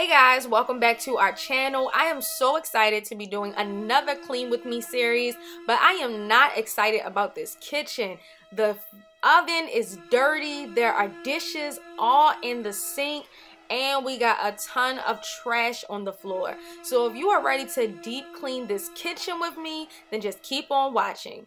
Hey guys, welcome back to our channel. I am so excited to be doing another clean with me series, but I am not excited about this kitchen. The oven is dirty, there are dishes all in the sink, and we got a ton of trash on the floor. So if you are ready to deep clean this kitchen with me, then just keep on watching.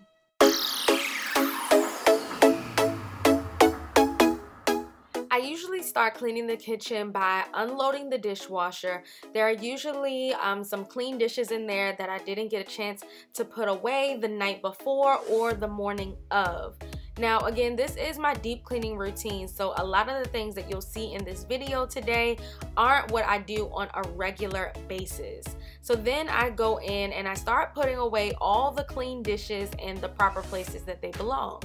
I usually start cleaning the kitchen by unloading the dishwasher. There are usually some clean dishes in there that I didn't get a chance to put away the night before or the morning of. Now again, this is my deep cleaning routine, so a lot of the things that you'll see in this video today aren't what I do on a regular basis. So then I go in and I start putting away all the clean dishes in the proper places that they belong.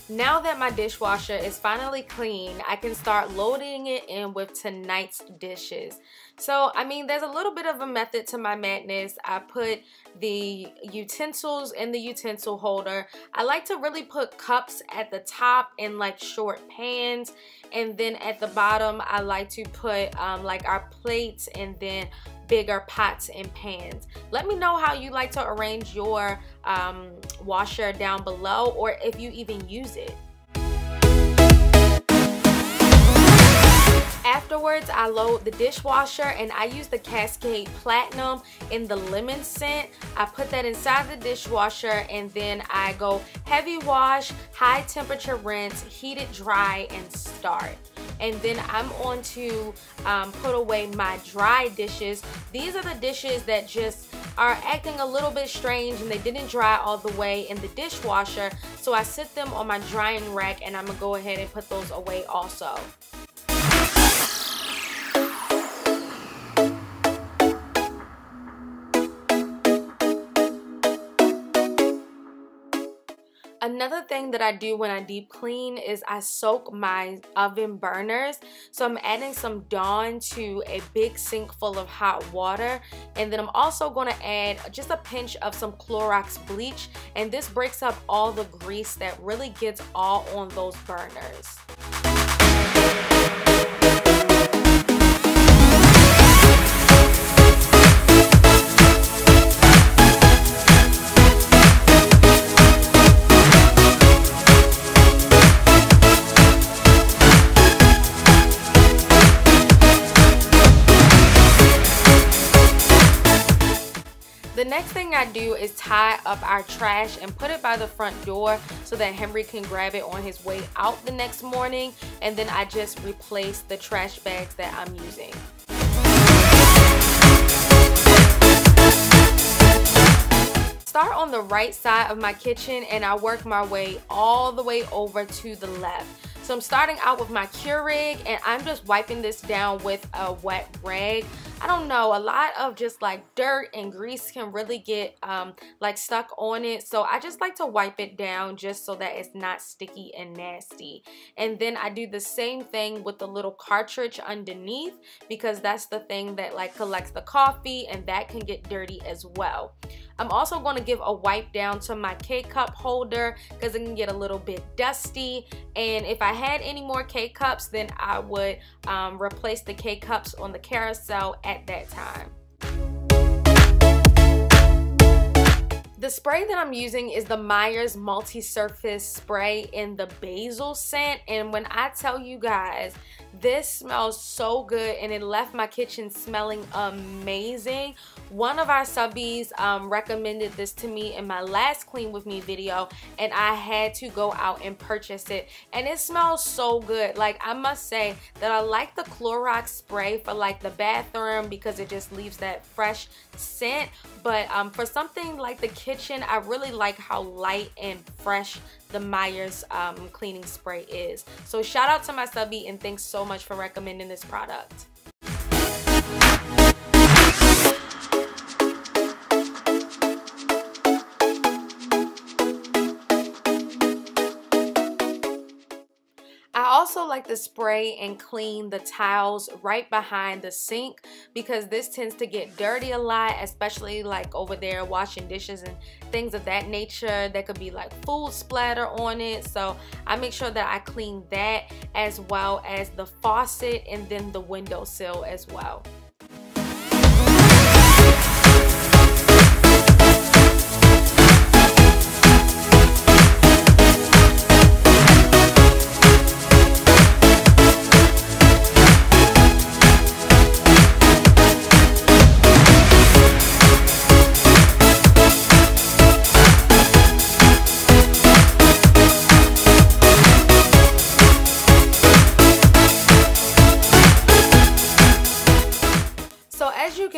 Now that my dishwasher is finally clean, I can start loading it in with tonight's dishes. So, I mean, there's a little bit of a method to my madness. I put the utensils in the utensil holder. I like to really put cups at the top in like short pans, and then at the bottom I like to put like our plates and then bigger pots and pans. Let me know how you like to arrange your washer down below, or if you even use it. Afterwards, I load the dishwasher and I use the Cascade Platinum in the lemon scent. I put that inside the dishwasher and then I go heavy wash, high temperature rinse, heat it dry, and start. And then I'm on to put away my dry dishes. These are the dishes that just are acting a little bit strange and they didn't dry all the way in the dishwasher. So I sit them on my drying rack and I'm gonna go ahead and put those away also. Another thing that I do when I deep clean is I soak my oven burners. So I'm adding some Dawn to a big sink full of hot water, and then I'm also going to add just a pinch of some Clorox bleach, and this breaks up all the grease that really gets all on those burners. The next thing I do is tie up our trash and put it by the front door so that Henry can grab it on his way out the next morning, and then I just replace the trash bags that I'm using. Start on the right side of my kitchen and I work my way all the way over to the left. So I'm starting out with my Keurig and I'm just wiping this down with a wet rag. I don't know, a lot of just like dirt and grease can really get like stuck on it. So I just like to wipe it down just so that it's not sticky and nasty. And then I do the same thing with the little cartridge underneath, because that's the thing that like collects the coffee and that can get dirty as well. I'm also going to give a wipe down to my K-cup holder because it can get a little bit dusty, and if I had any more K-cups then I would replace the K-cups on the carousel at that time. The spray that I'm using is the Myers multi-surface spray in the basil scent, and when I tell you guys This smells so good and it left my kitchen smelling amazing. One of our subbies recommended this to me in my last clean with me video, and I had to go out and purchase it, and it smells so good. Like, I must say that I like the Clorox spray for like the bathroom because it just leaves that fresh scent, but for something like the kitchen, I really like how light and fresh the Meyer's cleaning spray is. So shout out to my subby and thanks so much for recommending this product. I also like to spray and clean the tiles right behind the sink because this tends to get dirty a lot, especially like over there washing dishes and things of that nature. There could be like food splatter on it, so I make sure that I clean that as well as the faucet and then the windowsill as well.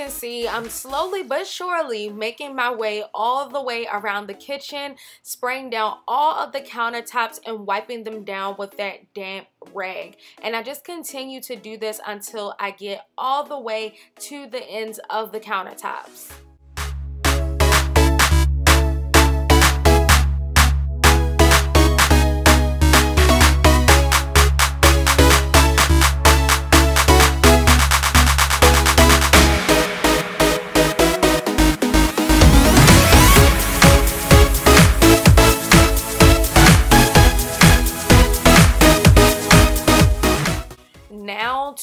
See, I'm slowly but surely making my way all the way around the kitchen, spraying down all of the countertops and wiping them down with that damp rag. And I just continue to do this until I get all the way to the ends of the countertops.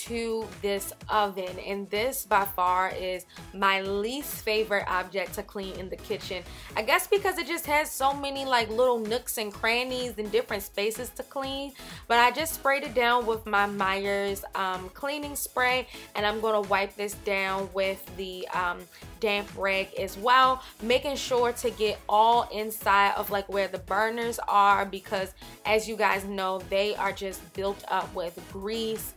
To this oven, and this by far is my least favorite object to clean in the kitchen. I guess because it just has so many like little nooks and crannies and different spaces to clean, but I just sprayed it down with my Meyer's cleaning spray, and I'm going to wipe this down with the damp rag as well, making sure to get all inside of like where the burners are, because as you guys know, they are just built up with grease,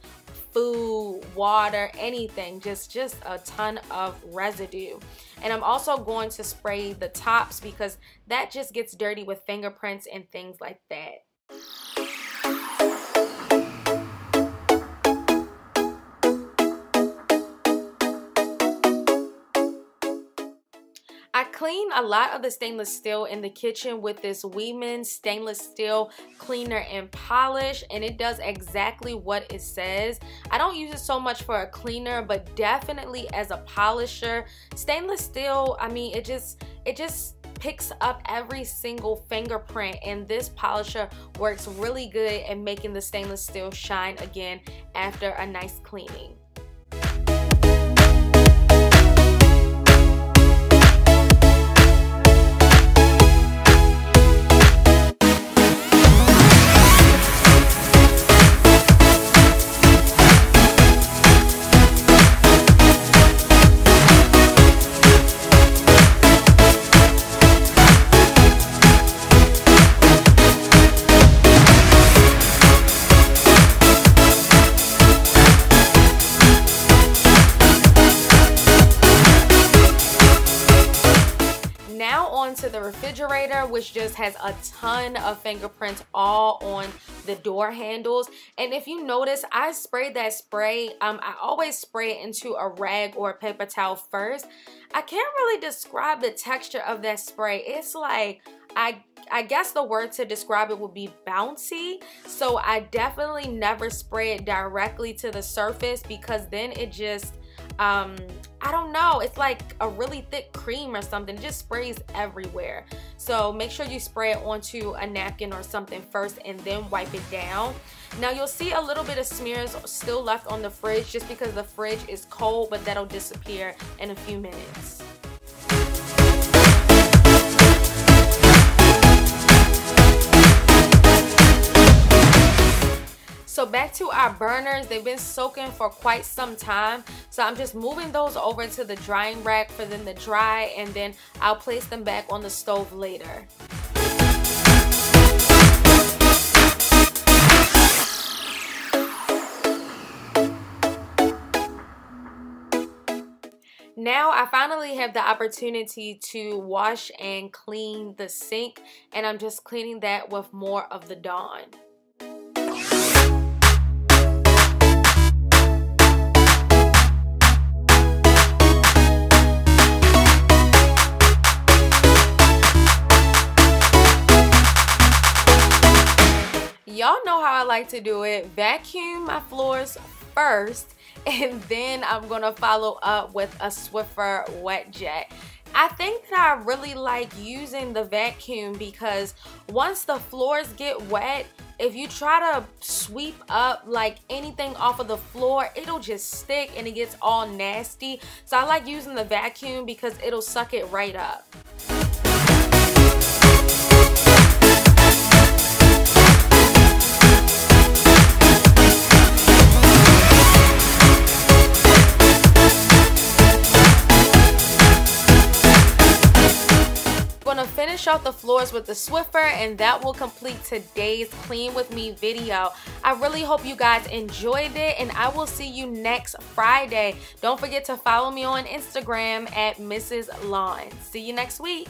food, water, anything, just a ton of residue. And I'm also going to spray the tops because that just gets dirty with fingerprints and things like that. I clean a lot of the stainless steel in the kitchen with this Weeman stainless steel cleaner and polish, and it does exactly what it says. I don't use it so much for a cleaner, but definitely as a polisher. Stainless steel, I mean, it just picks up every single fingerprint, and this polisher works really good at making the stainless steel shine again after a nice cleaning. To the refrigerator, which just has a ton of fingerprints all on the door handles. And if you notice, I sprayed that spray. I always spray it into a rag or a paper towel first. I can't really describe the texture of that spray. It's like, I guess the word to describe it would be bouncy. So I definitely never spray it directly to the surface, because then it just I don't know, it's like a really thick cream or something. It just sprays everywhere. So make sure you spray it onto a napkin or something first and then wipe it down. Now you'll see a little bit of smears still left on the fridge just because the fridge is cold, but that'll disappear in a few minutes. So back to our burners, they've been soaking for quite some time. So I'm just moving those over to the drying rack for them to dry, and then I'll place them back on the stove later. Now I finally have the opportunity to wash and clean the sink, and I'm just cleaning that with more of the Dawn. Y'all know how I like to do it. Vacuum my floors first, and then I'm gonna follow up with a Swiffer wet jet. I think that I really like using the vacuum because once the floors get wet, if you try to sweep up like anything off of the floor, it'll just stick and it gets all nasty. So I like using the vacuum because it'll suck it right up. Gonna finish off the floors with the Swiffer, and that will complete today's clean with me video. I really hope you guys enjoyed it, and I will see you next Friday. Don't forget to follow me on Instagram at Mrs. Lawn. See you next week.